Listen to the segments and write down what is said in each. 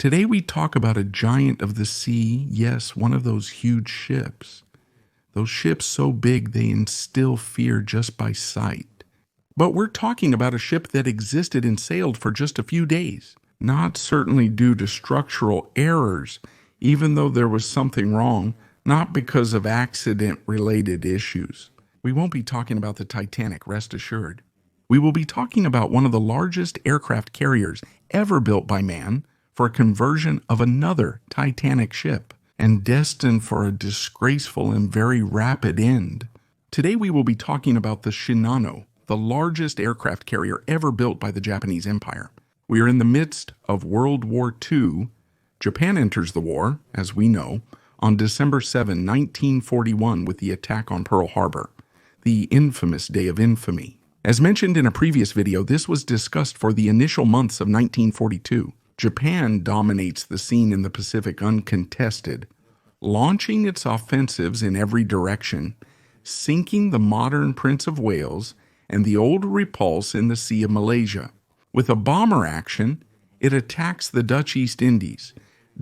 Today we talk about a giant of the sea, yes, one of those huge ships. Those ships so big they instill fear just by sight. But we're talking about a ship that existed and sailed for just a few days, not certainly due to structural errors, even though there was something wrong, not because of accident-related issues. We won't be talking about the Titanic, rest assured. We will be talking about one of the largest aircraft carriers ever built by man for a conversion of another Titanic ship, and destined for a disgraceful and very rapid end. Today we will be talking about the Shinano, the largest aircraft carrier ever built by the Japanese Empire. We are in the midst of World War II. Japan enters the war, as we know, on December 7, 1941 with the attack on Pearl Harbor, the infamous Day of Infamy. As mentioned in a previous video, this was discussed for the initial months of 1942. Japan dominates the scene in the Pacific uncontested, launching its offensives in every direction, sinking the modern Prince of Wales and the old Repulse in the Sea of Malaysia. With a bomber action, it attacks the Dutch East Indies,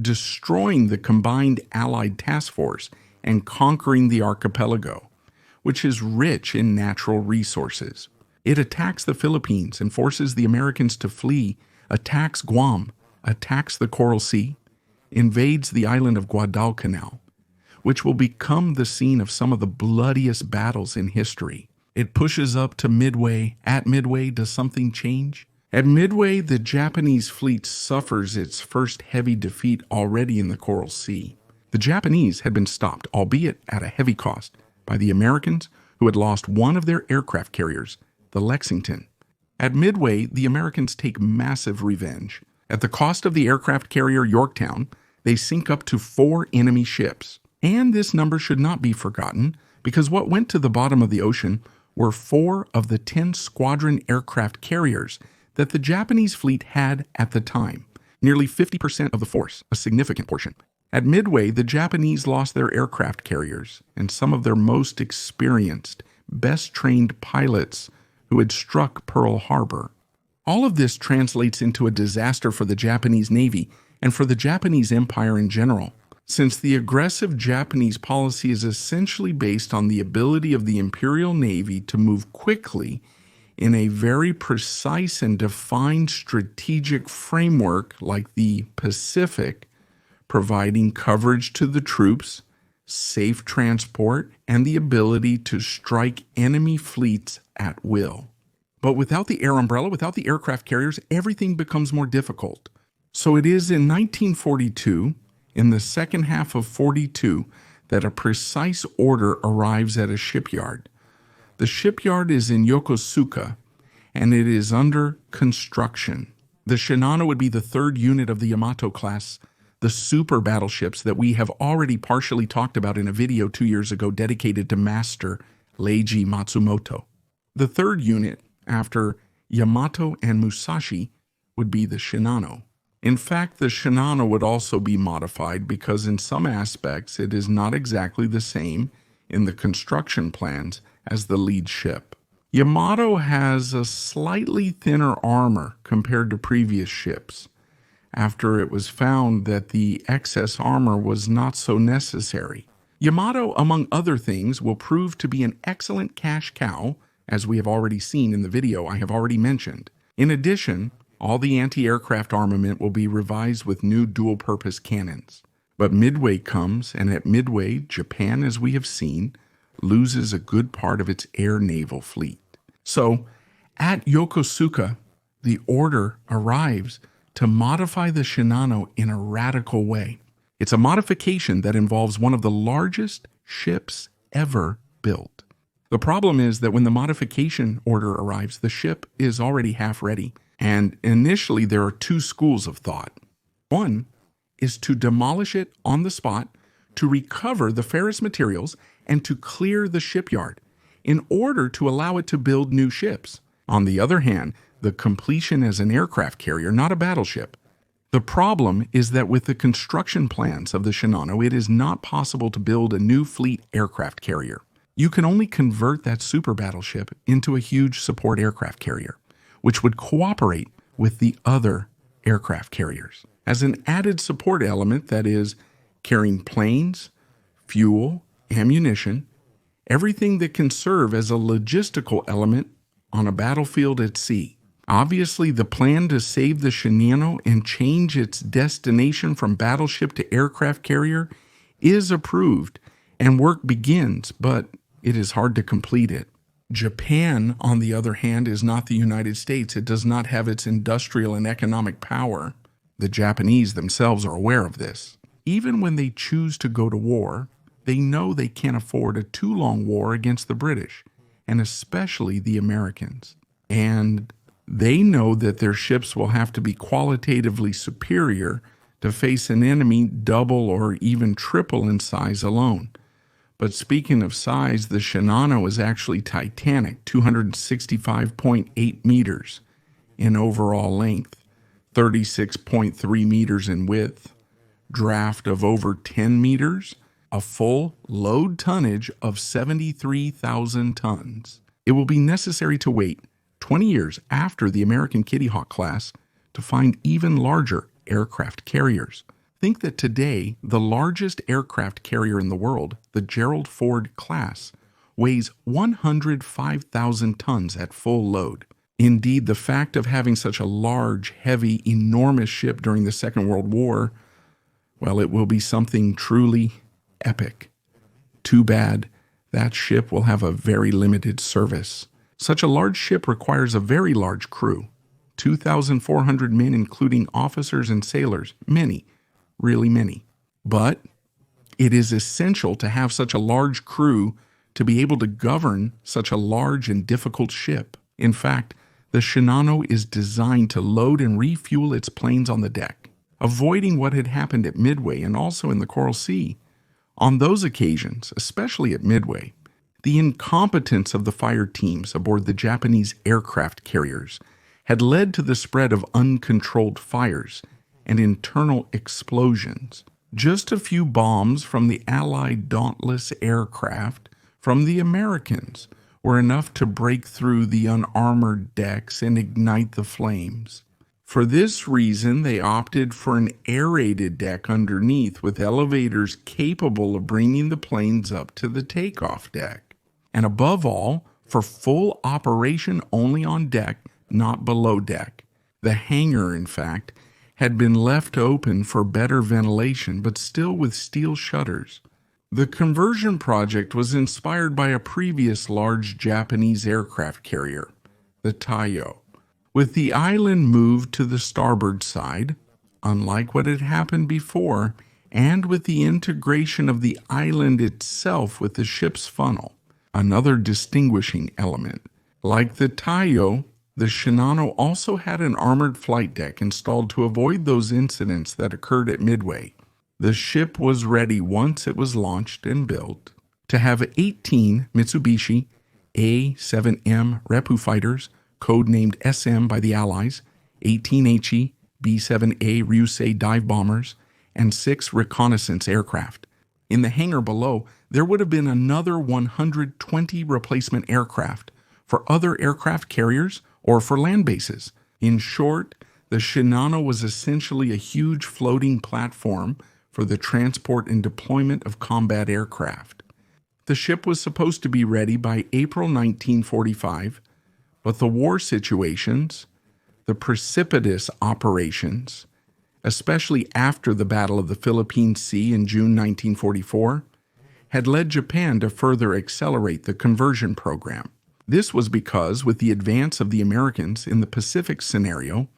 destroying the combined Allied task force and conquering the archipelago, which is rich in natural resources. It attacks the Philippines and forces the Americans to flee, attacks Guam, attacks the Coral Sea, invades the island of Guadalcanal, which will become the scene of some of the bloodiest battles in history. It pushes up to Midway. At Midway, does something change? At Midway, the Japanese fleet suffers its first heavy defeat already in the Coral Sea. The Japanese had been stopped, albeit at a heavy cost, by the Americans, who had lost one of their aircraft carriers, the Lexington. At Midway, the Americans take massive revenge. At the cost of the aircraft carrier Yorktown, they sink up to 4 enemy ships. And this number should not be forgotten, because what went to the bottom of the ocean were 4 of the 10 squadron aircraft carriers that the Japanese fleet had at the time, nearly 50% of the force, a significant portion. At Midway, the Japanese lost their aircraft carriers and some of their most experienced, best-trained pilots who had struck Pearl Harbor. All of this translates into a disaster for the Japanese Navy and for the Japanese Empire in general, since the aggressive Japanese policy is essentially based on the ability of the Imperial Navy to move quickly in a very precise and defined strategic framework like the Pacific, providing coverage to the troops, safe transport, and the ability to strike enemy fleets at will. But without the air umbrella, without the aircraft carriers, everything becomes more difficult. So it is in 1942, in the second half of 42, that a precise order arrives at a shipyard. The shipyard is in Yokosuka, and it is under construction. The Shinano would be the 3rd unit of the Yamato class, the super battleships that we have already partially talked about in a video 2 years ago dedicated to Master Leiji Matsumoto. The 3rd unit, after Yamato and Musashi, would be the Shinano. In fact, the Shinano would also be modified because in some aspects it is not exactly the same in the construction plans as the lead ship. Yamato has a slightly thinner armor compared to previous ships, after it was found that the excess armor was not so necessary. Yamato, among other things, will prove to be an excellent cash cow, as we have already seen in the video I have already mentioned. In addition, all the anti-aircraft armament will be revised with new dual-purpose cannons. But Midway comes, and at Midway, Japan, as we have seen, loses a good part of its air naval fleet. So, at Yokosuka, the order arrives to modify the Shinano in a radical way. It's a modification that involves one of the largest ships ever built. The problem is that when the modification order arrives, the ship is already half ready, and initially there are 2 schools of thought. One is to demolish it on the spot, to recover the ferrous materials, and to clear the shipyard in order to allow it to build new ships. On the other hand, the completion as an aircraft carrier, not a battleship. The problem is that with the construction plans of the Shinano, it is not possible to build a new fleet aircraft carrier. You can only convert that super battleship into a huge support aircraft carrier, which would cooperate with the other aircraft carriers. as an added support element that is carrying planes, fuel, ammunition, everything that can serve as a logistical element on a battlefield at sea. Obviously, the plan to save the Shinano and change its destination from battleship to aircraft carrier is approved, and work begins, but it is hard to complete it. Japan, on the other hand, is not the United States. It does not have its industrial and economic power. The Japanese themselves are aware of this. Even when they choose to go to war, they know they can't afford a too long war against the British, and especially the Americans. And they know that their ships will have to be qualitatively superior to face an enemy double or even triple in size alone. But speaking of size, the Shinano is actually titanic, 265.8 meters in overall length, 36.3 meters in width, draft of over 10 meters, a full load tonnage of 73,000 tons. It will be necessary to wait 20 years after the American Kitty Hawk class to find even larger aircraft carriers. Think that today, the largest aircraft carrier in the world, the Gerald Ford class, weighs 105,000 tons at full load. Indeed, the fact of having such a large, heavy, enormous ship during the Second World War, well, it will be something truly epic. Too bad that ship will have a very limited service. Such a large ship requires a very large crew, 2,400 men including officers and sailors, many, really many. But it is essential to have such a large crew to be able to govern such a large and difficult ship. In fact, the Shinano is designed to load and refuel its planes on the deck, avoiding what had happened at Midway and also in the Coral Sea. On those occasions, especially at Midway, the incompetence of the fire teams aboard the Japanese aircraft carriers had led to the spread of uncontrolled fires and internal explosions. Just a few bombs from the Allied Dauntless aircraft from the Americans were enough to break through the unarmored decks and ignite the flames. For this reason, they opted for an aerated deck underneath with elevators capable of bringing the planes up to the takeoff deck. And above all, for full operation only on deck, not below deck. The hangar, in fact, had been left open for better ventilation, but still with steel shutters. The conversion project was inspired by a previous large Japanese aircraft carrier, the Taiyo. With the island moved to the starboard side, unlike what had happened before, and with the integration of the island itself with the ship's funnel, another distinguishing element. Like the Taiyo, the Shinano also had an armored flight deck installed to avoid those incidents that occurred at Midway. The ship was ready once it was launched and built to have 18 Mitsubishi A-7M Repu fighters, codenamed SM by the Allies, 18 HE B-7A Ryusei dive bombers, and 6 reconnaissance aircraft. In the hangar below, there would have been another 120 replacement aircraft for other aircraft carriers or for land bases. In short, the Shinano was essentially a huge floating platform for the transport and deployment of combat aircraft. The ship was supposed to be ready by April 1945, but the war situations, the precipitous operations, especially after the Battle of the Philippine Sea in June 1944, had led Japan to further accelerate the conversion program. This was because, with the advance of the Americans in the Pacific scenario,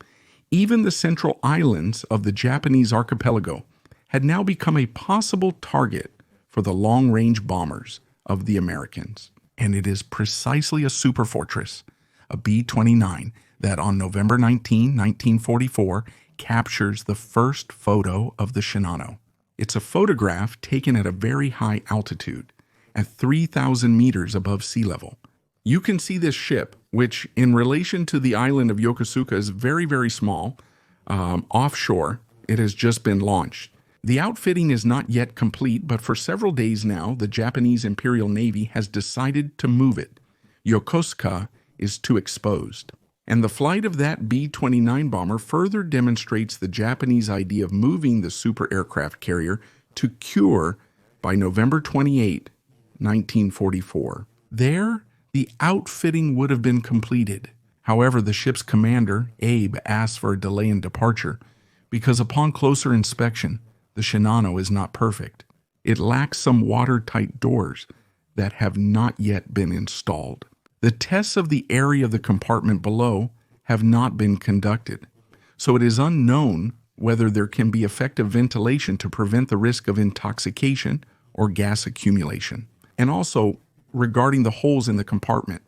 even the central islands of the Japanese archipelago had now become a possible target for the long-range bombers of the Americans. And it is precisely a superfortress, a B-29, that on November 19, 1944, captures the first photo of the Shinano. It's a photograph taken at a very high altitude, at 3,000 meters above sea level. You can see this ship, which in relation to the island of Yokosuka is very, very small, offshore. It has just been launched. The outfitting is not yet complete, but for several days now, the Japanese Imperial Navy has decided to move it. Yokosuka is too exposed. And the flight of that B-29 bomber further demonstrates the Japanese idea of moving the super aircraft carrier to Kure by November 28, 1944. There, the outfitting would have been completed. However, the ship's commander, Abe, asked for a delay in departure because upon closer inspection, the Shinano is not perfect. It lacks some watertight doors that have not yet been installed. The tests of the area of the compartment below have not been conducted, so it is unknown whether there can be effective ventilation to prevent the risk of intoxication or gas accumulation. And also, regarding the holes in the compartment,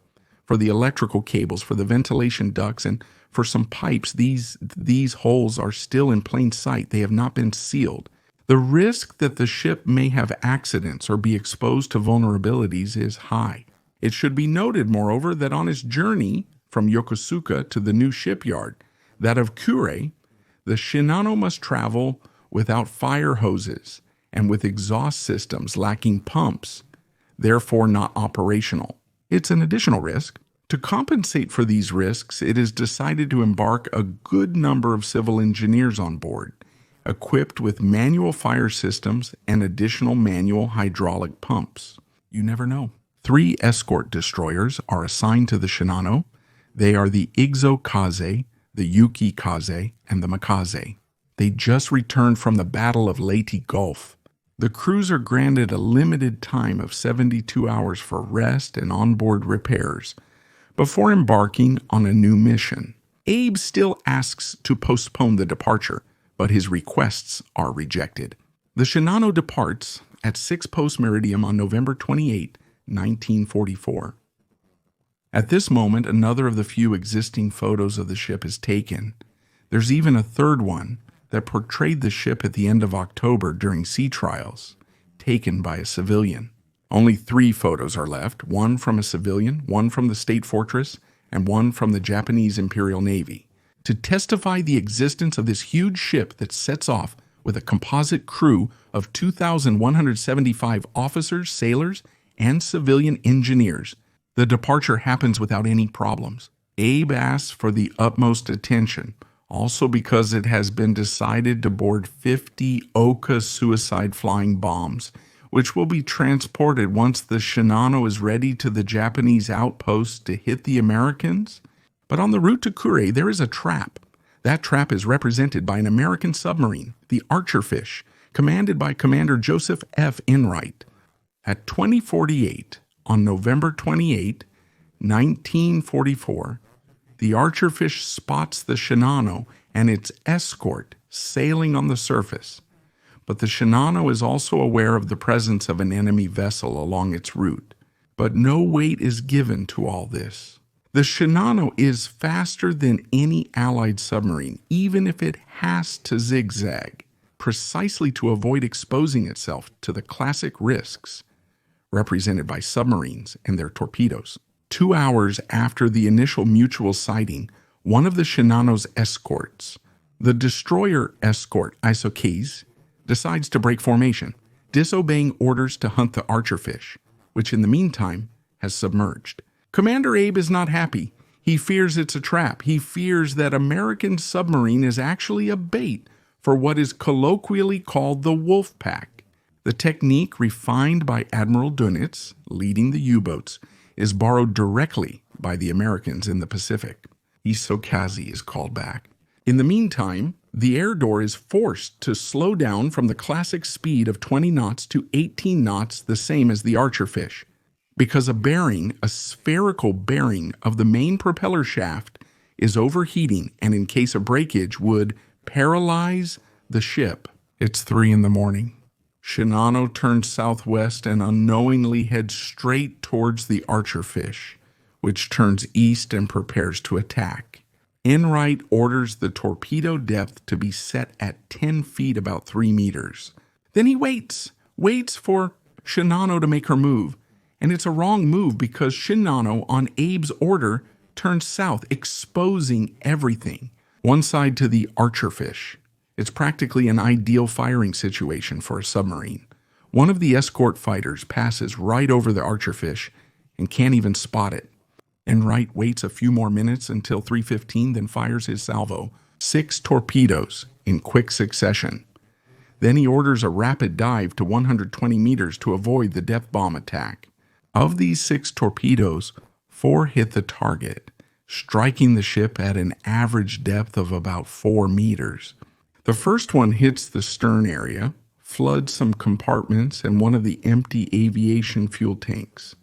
for the electrical cables, for the ventilation ducts, and for some pipes, these holes are still in plain sight. They have not been sealed. The risk that the ship may have accidents or be exposed to vulnerabilities is high. It should be noted, moreover, that on its journey from Yokosuka to the new shipyard, that of Kure, the Shinano must travel without fire hoses and with exhaust systems lacking pumps, therefore not operational. It's an additional risk. To compensate for these risks, it is decided to embark a good number of civil engineers on board, equipped with manual fire systems and additional manual hydraulic pumps. You never know. 3 escort destroyers are assigned to the Shinano. They are the Izo Kaze, the Yuki Kaze, and the Makaze. They just returned from the Battle of Leyte Gulf. The crews are granted a limited time of 72 hours for rest and onboard repairs before embarking on a new mission. Abe still asks to postpone the departure, but his requests are rejected. The Shinano departs at 6 post-meridium on November 28, 1944. At this moment, another of the few existing photos of the ship is taken. There's even a third one that portrayed the ship at the end of October during sea trials, taken by a civilian. Only 3 photos are left, one from a civilian, one from the State Fortress, and one from the Japanese Imperial Navy, to testify the existence of this huge ship that sets off with a composite crew of 2,175 officers, sailors, and civilian engineers. The departure happens without any problems. Abe asks for the utmost attention, also because it has been decided to board 50 Oka suicide flying bombs, which will be transported once the Shinano is ready to the Japanese outposts to hit the Americans. But on the route to Kure, there is a trap. That trap is represented by an American submarine, the Archerfish, commanded by Commander Joseph F. Enright. At 20:48, on November 28, 1944, the Archerfish spots the Shinano and its escort sailing on the surface. But the Shinano is also aware of the presence of an enemy vessel along its route. But no weight is given to all this. The Shinano is faster than any Allied submarine, even if it has to zigzag, precisely to avoid exposing itself to the classic risks represented by submarines and their torpedoes. 2 hours after the initial mutual sighting, one of the Shinano's escorts, the destroyer escort Isokese, decides to break formation, disobeying orders to hunt the Archerfish, which in the meantime has submerged. Commander Abe is not happy. He fears it's a trap. He fears that American submarine is actually a bait for what is colloquially called the Wolf Pack. The technique refined by Admiral Dönitz, leading the U-boats, is borrowed directly by the Americans in the Pacific. Isokaze is called back. In the meantime, the air door is forced to slow down from the classic speed of 20 knots to 18 knots, the same as the Archerfish, because a spherical bearing of the main propeller shaft is overheating and in case of breakage would paralyze the ship. It's 3 in the morning. Shinano turns southwest and unknowingly heads straight towards the Archerfish, which turns east and prepares to attack. Enright orders the torpedo depth to be set at 10 feet, about 3 meters. Then he waits for Shinano to make her move. And it's a wrong move because Shinano, on Abe's order, turns south, exposing everything. One side to the Archerfish. It's practically an ideal firing situation for a submarine. One of the escort fighters passes right over the Archerfish and can't even spot it. Enright waits a few more minutes until 3:15, then fires his salvo. 6 torpedoes in quick succession. Then he orders a rapid dive to 120 meters to avoid the death bomb attack. Of these 6 torpedoes, 4 hit the target, striking the ship at an average depth of about 4 meters. The first one hits the stern area, floods some compartments and one of the empty aviation fuel tanks.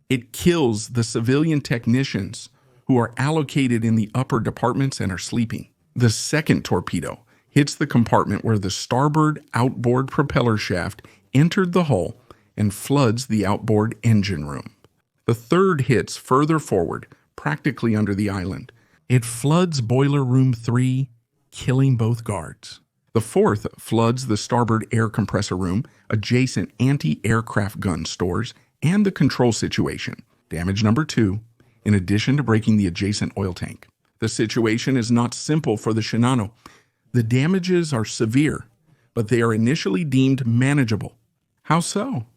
It kills the civilian technicians who are allocated in the upper departments and are sleeping. The second torpedo hits the compartment where the starboard outboard propeller shaft entered the hull and floods the outboard engine room. The third hits further forward, practically under the island. It floods boiler room 3, killing both guards. The fourth floods the starboard air compressor room, adjacent anti-aircraft gun stores, and the control situation. Damage number 2, in addition to breaking the adjacent oil tank. The situation is not simple for the Shinano. The damages are severe, but they are initially deemed manageable. How so?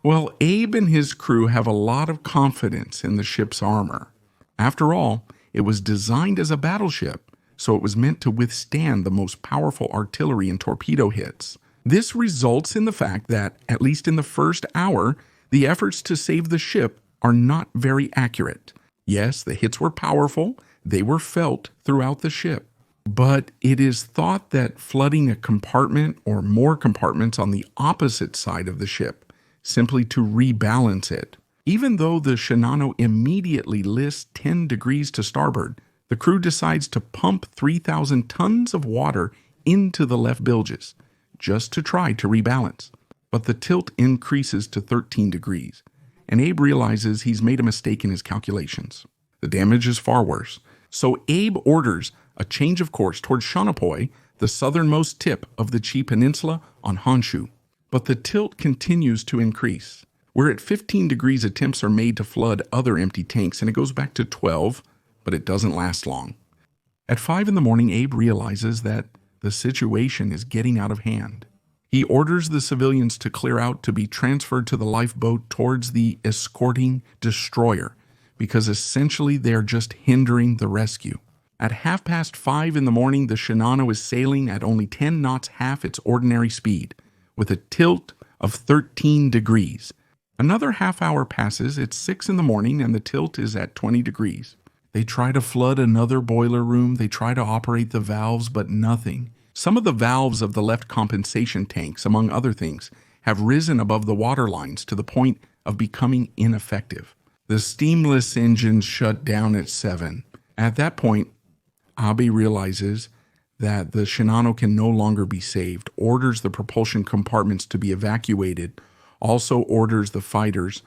Well, Abe and his crew have a lot of confidence in the ship's armor. After all, it was designed as a battleship, so it was meant to withstand the most powerful artillery and torpedo hits. This results in the fact that, at least in the first hour, the efforts to save the ship are not very accurate. Yes, the hits were powerful, they were felt throughout the ship. But it is thought that flooding a compartment or more compartments on the opposite side of the ship, simply to rebalance it. Even though the Shinano immediately lists 10 degrees to starboard, the crew decides to pump 3,000 tons of water into the left bilges, just to try to rebalance. But the tilt increases to 13 degrees, and Abe realizes he's made a mistake in his calculations. The damage is far worse, so Abe orders a change of course towards Shonopoi, the southernmost tip of the Chi Peninsula on Honshu. But the tilt continues to increase. Where at 15 degrees attempts are made to flood other empty tanks, and it goes back to 12, but it doesn't last long. At 5 in the morning, Abe realizes that the situation is getting out of hand. He orders the civilians to clear out to be transferred to the lifeboat towards the escorting destroyer, because essentially they're just hindering the rescue. At 5:30 in the morning, the Shinano is sailing at only 10 knots, half its ordinary speed, with a tilt of 13 degrees. Another half hour passes, it's 6 in the morning, and the tilt is at 20 degrees. They try to flood another boiler room, they try to operate the valves, but nothing. Some of the valves of the left compensation tanks, among other things, have risen above the water lines to the point of becoming ineffective. The steamless engines shut down at 7. At that point, Abe realizes that the Shinano can no longer be saved, orders the propulsion compartments to be evacuated, also orders the fighters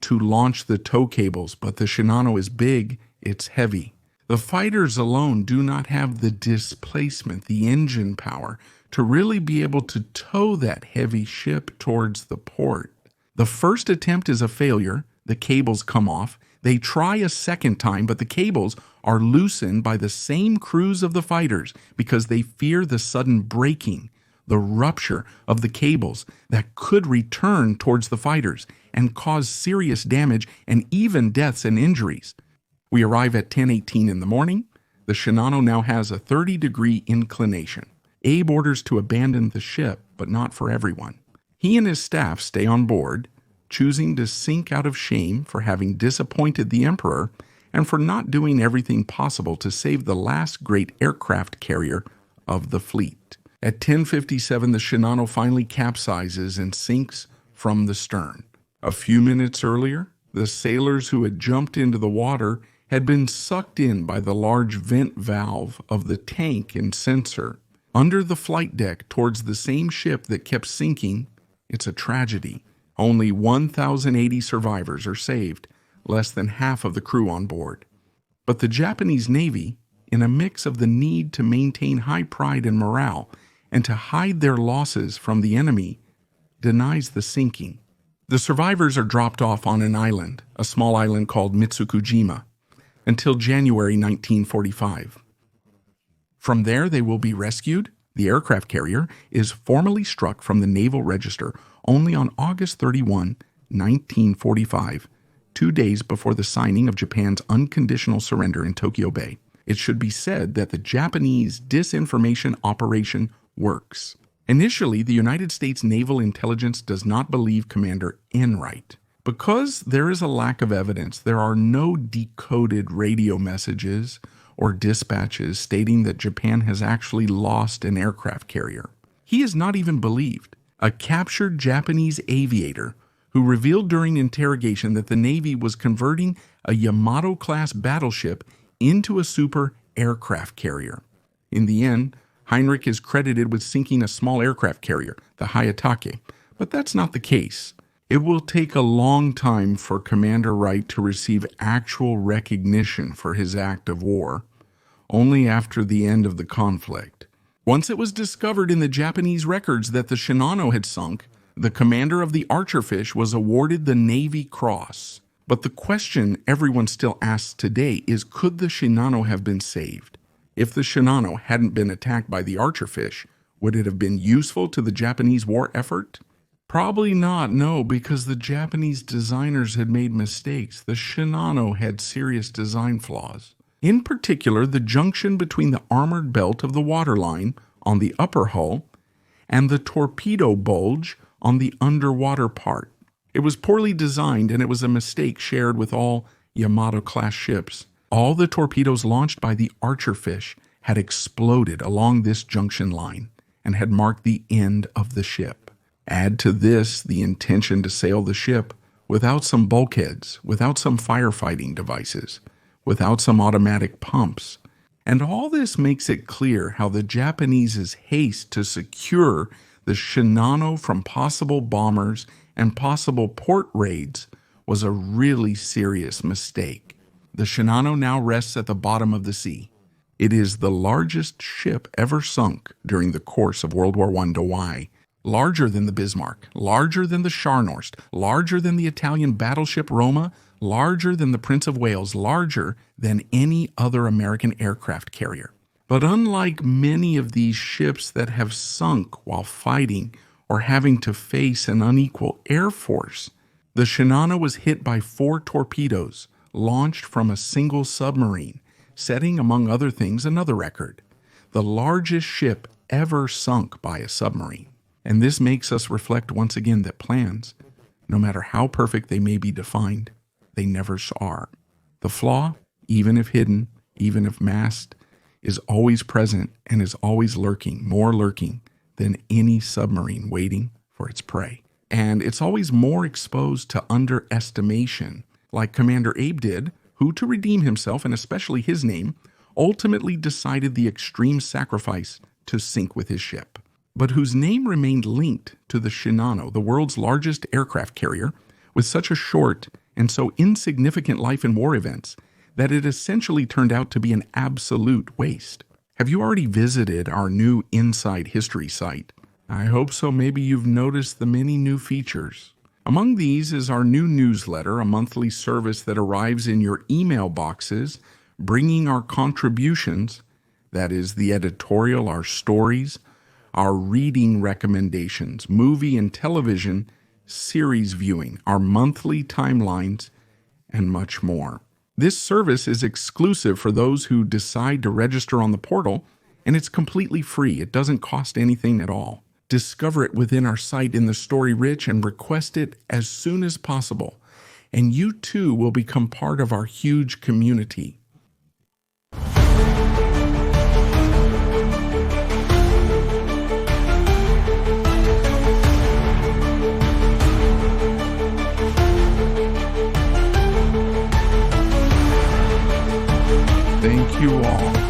to launch the tow cables, but the Shinano is big, it's heavy. The fighters alone do not have the displacement, the engine power, to really be able to tow that heavy ship towards the port. The first attempt is a failure, the cables come off. They try a second time, but the cables are loosened by the same crews of the fighters because they fear the sudden breaking, the rupture of the cables that could return towards the fighters and cause serious damage and even deaths and injuries. We arrive at 10:18 in the morning. The Shinano now has a 30-degree inclination. Abe orders to abandon the ship, but not for everyone. He and his staff stay on board, choosing to sink out of shame for having disappointed the Emperor and for not doing everything possible to save the last great aircraft carrier of the fleet. At 10:57, the Shinano finally capsizes and sinks from the stern. A few minutes earlier, the sailors who had jumped into the water had been sucked in by the large vent valve of the tank and sensor. Under the flight deck towards the same ship that kept sinking, it's a tragedy. Only 1,080 survivors are saved, less than half of the crew on board. But the Japanese Navy, in a mix of the need to maintain high pride and morale and to hide their losses from the enemy, denies the sinking. The survivors are dropped off on an island, a small island called Mitsukujima, until January 1945. From there, they will be rescued. The aircraft carrier is formally struck from the Naval Register only on August 31, 1945, 2 days before the signing of Japan's unconditional surrender in Tokyo Bay. It should be said that the Japanese disinformation operation works. Initially, the United States Naval Intelligence does not believe Commander Enright. Because there is a lack of evidence, there are no decoded radio messages or dispatches stating that Japan has actually lost an aircraft carrier. He is not even believed. A captured Japanese aviator who revealed during interrogation that the Navy was converting a Yamato-class battleship into a super aircraft carrier. In the end, Heinrich is credited with sinking a small aircraft carrier, the Hayatake, but that's not the case. It will take a long time for Commander Wright to receive actual recognition for his act of war, only after the end of the conflict. Once it was discovered in the Japanese records that the Shinano had sunk, the commander of the Archerfish was awarded the Navy Cross. But the question everyone still asks today is, could the Shinano have been saved? If the Shinano hadn't been attacked by the Archerfish, would it have been useful to the Japanese war effort? Probably not, no, because the Japanese designers had made mistakes. The Shinano had serious design flaws. In particular, the junction between the armored belt of the waterline on the upper hull and the torpedo bulge on the underwater part. It was poorly designed, and it was a mistake shared with all Yamato-class ships. All the torpedoes launched by the Archerfish had exploded along this junction line and had marked the end of the ship. Add to this the intention to sail the ship without some bulkheads, without some firefighting devices, without some automatic pumps. And all this makes it clear how the Japanese's haste to secure the Shinano from possible bombers and possible port raids was a really serious mistake. The Shinano now rests at the bottom of the sea. It is the largest ship ever sunk during the course of World War I to why. Larger than the Bismarck, larger than the Scharnhorst, larger than the Italian battleship Roma, larger than the Prince of Wales, larger than any other American aircraft carrier. But unlike many of these ships that have sunk while fighting or having to face an unequal air force, the Shinano was hit by 4 torpedoes launched from a single submarine, setting, among other things, another record, the largest ship ever sunk by a submarine. And this makes us reflect once again that plans, no matter how perfect they may be defined, they never are. The flaw, even if hidden, even if masked, is always present and is always lurking, more lurking than any submarine waiting for its prey. And it's always more exposed to underestimation, like Commander Abe did, who, to redeem himself and especially his name, ultimately decided the extreme sacrifice to sink with his ship, but whose name remained linked to the Shinano, the world's largest aircraft carrier, with such a short and so insignificant life in war events that it essentially turned out to be an absolute waste. Have you already visited our new Inside History site? I hope so. Maybe you've noticed the many new features. Among these is our new newsletter, a monthly service that arrives in your email boxes, bringing our contributions, that is the editorial, our stories, our reading recommendations, movie and television series viewing, our monthly timelines, and much more. This service is exclusive for those who decide to register on the portal, and it's completely free. It doesn't cost anything at all. Discover it within our site in the Story Rich and request it as soon as possible, and you too will become part of our huge community. Thank you all.